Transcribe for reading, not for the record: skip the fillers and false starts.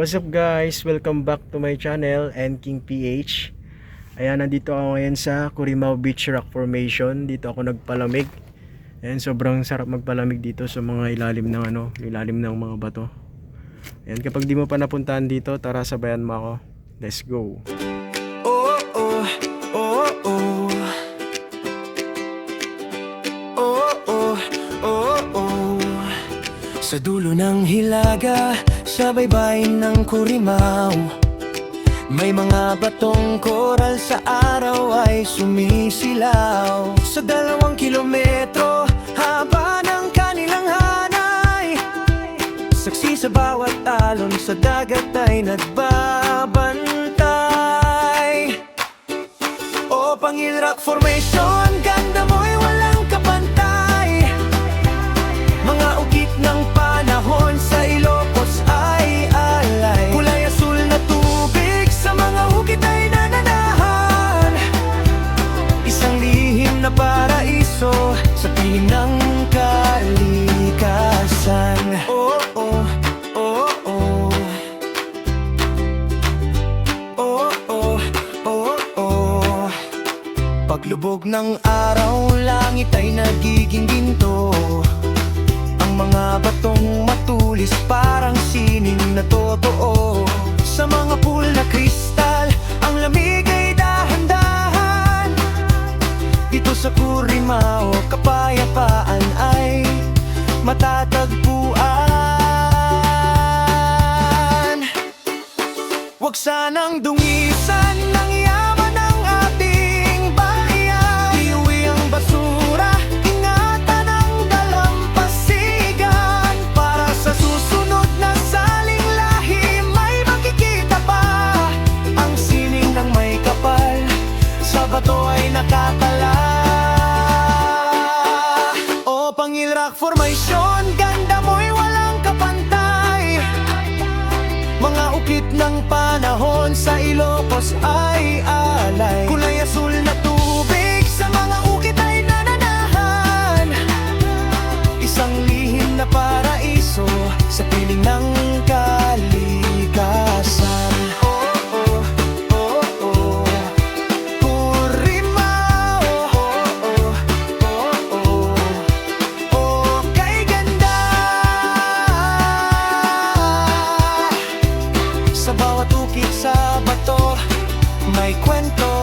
What's up guys? Welcome back to my channel, King PH. Ayan, nandito ako ngayon sa Corimao Beach Rock Formation. Dito ako nagpalamig. Ayan, sobrang sarap magpalamig dito sa mga ilalim ng mga bato. Ayan, kapag di mo pa napuntahan dito, tara sabayan mo ako. Let's go. Oh, oh, oh, oh. Oh, oh, oh, oh. Sa dulo ng hilaga, sa baybayin ng Corimao, may mga batong koral sa araw ay sumisilaw. Sa 2 kilometro, haba ng kanilang hanay, saksi sa bawat alon sa dagat ay nagbabantay. O Pangil Rock Formation, ganda mo'y walang kapantay. Mga ukit ng panahon sa Ilocos ay alay. Kulay asul na tubig sa mga ukit ay nananahan. Isang lihim na paraiso sa piling ng kalikasan. Oh, oh, oh, oh. Oh, oh, oh, oh. Paglubog ng araw, langit ay nagiging ginto. Mga batong matulis parang sining na totoo. Sa mga pool na kristal, ang lamig ay dahan-dahan. Dito sa Corimao, kapayapaan ay matatagpuan. Huwag sanang dungisan ng yaman ng ating bayan. Iuwi ang basura, ingatan ang dalampasigan. Para sa susunod na saling lahi, may makikita pa ang sining ng may kapal, sa bato ay nakatala. O Pangil Rock Formation, ganda mo'y walang kapantay. Mga ukit ng panahon sa Ilocos ay alay. Kulay asul na tubig sa mga ukit ay nananahan. Isang lihim na paraiso sa piling ng kalikasan. Oh, oh, oh, oh. Corimao, oh, oh, oh, oh. Oh, kay ganda. Sa bawat ukit sa bato, may kwento.